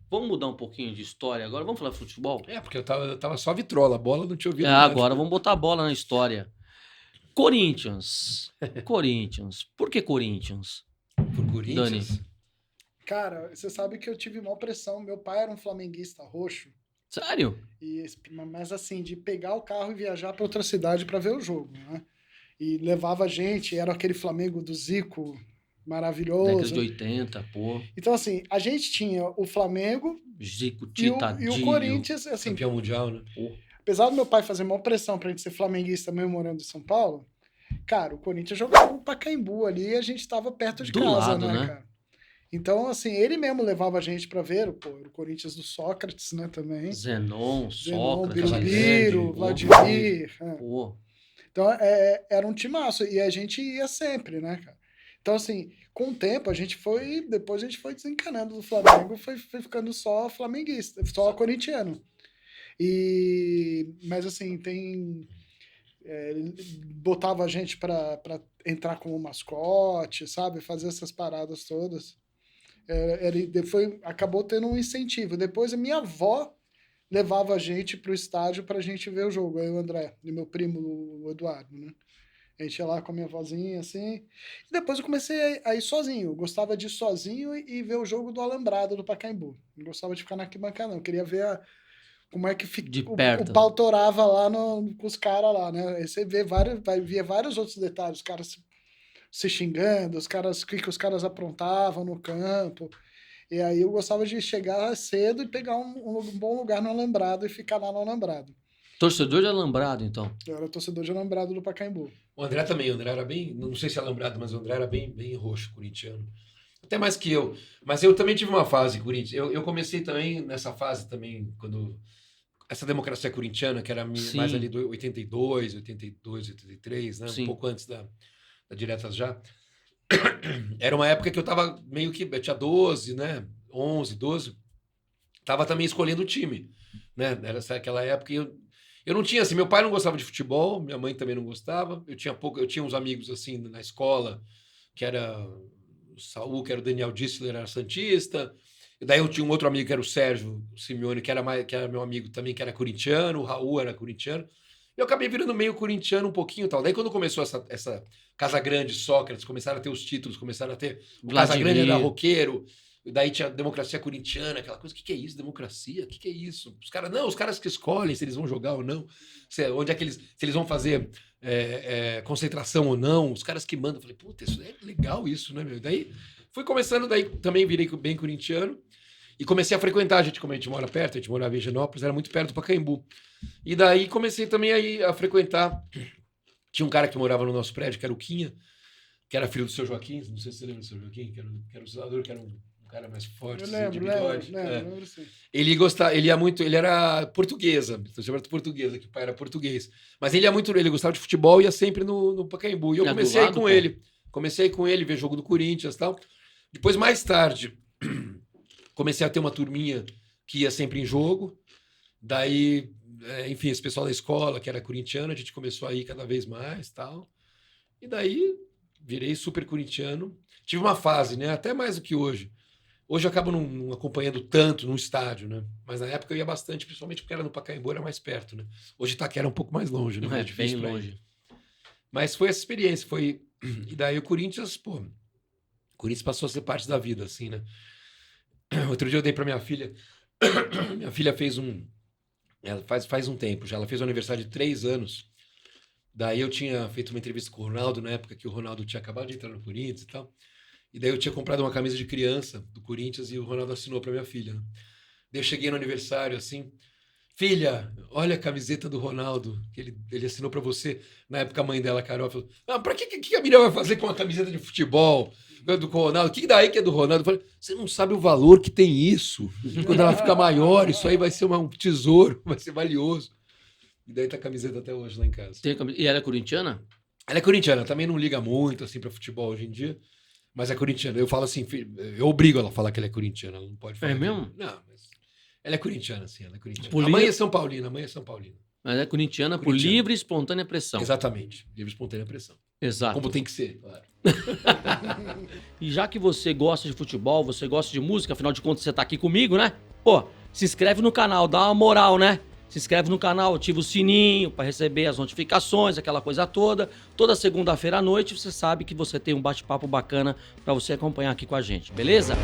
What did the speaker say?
Vamos mudar um pouquinho de história agora. Vamos falar de futebol? Porque eu tava só vitrola, a bola não tinha ouvido É, nada. agora vamos botar a bola na história. Corinthians. Corinthians. Por que Corinthians? Por Corinthians? Cara, você sabe que eu tive maior pressão. Meu pai era um flamenguista roxo. Sério? Mas assim, de pegar o carro e viajar para outra cidade para ver o jogo, né? E levava a gente, era aquele Flamengo do Zico, maravilhoso. Década de 80, pô. Então, assim, a gente tinha o Flamengo Zico, e Tadinho. o Corinthians, assim, Campeão mundial, né? Pô. apesar do meu pai fazer maior pressão pra gente ser flamenguista mesmo morando em São Paulo, cara, o Corinthians jogava no Pacaembu ali e a gente tava perto de Do casa, lado, né? cara? Então, assim, ele mesmo levava a gente pra ver, pô, o Corinthians do Sócrates, né, também. Zenon, Zenon, Sócrates. Birubiru, Casagrande, Vladimir. Pô. Então, era um timaço. E a gente ia sempre, né, cara? Então, assim, com o tempo, depois a gente foi desencanando do Flamengo, foi ficando só flamenguista, só corintiano. Mas, assim, botava a gente pra entrar como mascote, sabe? Fazer essas paradas todas. Acabou tendo um incentivo. Depois, a minha avó levava a gente pro estádio pra gente ver o jogo. Eu e o André, e meu primo, o Eduardo, né? A gente ia lá com a minha vozinha, assim. E depois eu comecei a ir sozinho. Eu gostava de ir sozinho e ver o jogo do Alambrado, do Pacaembu. Não gostava de ficar na arquibancada, não. Eu queria ver como é que De perto. o pau torava lá com os caras lá, né? Aí você via vários outros detalhes. Os caras se xingando, o que os caras aprontavam no campo. E aí eu gostava de chegar cedo e pegar um bom lugar no Alambrado e ficar lá no Alambrado. Torcedor de Alambrado, então. Eu era torcedor de Alambrado do Pacaembu. O André também, o André era bem, não sei se é lembrado, mas o André era bem, bem roxo, corintiano. Até mais que eu. Mas eu também tive uma fase, Corinthians. Eu comecei também nessa fase também, quando essa democracia corintiana, que era mais ali do 82, 83, né? Sim. Um pouco antes da Diretas Já. Era uma época que eu tava meio que, eu tinha 12, né? 11, 12. Tava também escolhendo o time, né? Era aquela época e eu não tinha assim, meu pai não gostava de futebol, minha mãe também não gostava. Eu tinha uns amigos assim na escola, que era o Saul, que era o Daniel Dissler, era santista. E daí eu tinha um outro amigo que era o Sérgio Simeone, que era meu amigo também, que era corintiano, o Raul era corintiano. Eu acabei virando meio corintiano um pouquinho e tal. Daí quando começou essa Casagrande, Sócrates, começaram a ter os títulos, começaram a ter o Casagrande era roqueiro, daí tinha a democracia corintiana, aquela coisa, o que é isso, democracia? O que é isso? Os caras que escolhem se eles vão jogar ou não, se eles vão fazer concentração ou não, os caras que mandam. Eu falei, puta, isso é legal isso, né, meu? Daí fui começando, daí também virei bem corintiano e comecei a frequentar, como a gente mora perto, a gente morava em Higienópolis, era muito perto do Pacaembu. E daí comecei também a frequentar. Tinha um cara que morava no nosso prédio, que era o Quinha, que era filho do seu Joaquim, não sei se você lembra do seu Joaquim, que era o zelador, que era um cara mais forte, Eu assim, de lembro, bigode. lembro sim. Ele era portuguesa, então chama de portuguesa, que o pai era português. Mas ele gostava de futebol e ia sempre no Pacaembu. E eu comecei a ir com ele. Comecei com ele, ver jogo do Corinthians e tal. Depois, mais tarde, comecei a ter uma turminha que ia sempre em jogo. Daí, enfim, esse pessoal da escola, que era corintiano, a gente começou a ir cada vez mais tal. E daí, virei super corintiano. Tive uma fase, né? Até mais do que hoje. Hoje eu acabo não acompanhando tanto no estádio, né? Mas na época eu ia bastante, principalmente porque era no Pacaembu, era mais perto, né? Hoje Itaquera é um pouco mais longe, né? É bem longe. Mas foi essa experiência, E daí o Corinthians passou a ser parte da vida, assim, né? Outro dia eu dei pra minha filha. Minha filha ela faz um tempo já, ela fez o aniversário de 3 anos. Daí eu tinha feito uma entrevista com o Ronaldo, na época que o Ronaldo tinha acabado de entrar no Corinthians e tal. E daí eu tinha comprado uma camisa de criança do Corinthians e o Ronaldo assinou pra minha filha, né? Daí eu cheguei no aniversário assim, filha, olha a camiseta do Ronaldo, que ele assinou pra você. Na época a mãe dela, a Carol, falou, pra que a Miriam vai fazer com uma camiseta de futebol do Ronaldo? Que daí que é do Ronaldo? Eu falei, você não sabe o valor que tem isso. Quando ela ficar maior, isso aí vai ser um tesouro, vai ser valioso. E daí tá a camiseta até hoje lá em casa. E ela é corintiana? Ela é corintiana, também não liga muito assim pra futebol hoje em dia. Mas é corintiana. Eu falo assim, eu obrigo ela a falar que ela é corintiana. Ela não pode falar. É mesmo? Não, mas ela é corintiana, sim. Ela é corintiana. Por A mãe é São Paulina, Mas é corintiana por livre e espontânea pressão. Exatamente. Livre e espontânea pressão. Exato. Como tem que ser, claro. E já que você gosta de futebol, você gosta de música, afinal de contas você tá aqui comigo, né? Pô, se inscreve no canal, dá uma moral, né? Se inscreve no canal, ativa o sininho para receber as notificações, aquela coisa toda. Toda segunda-feira à noite você sabe que você tem um bate-papo bacana para você acompanhar aqui com a gente, beleza?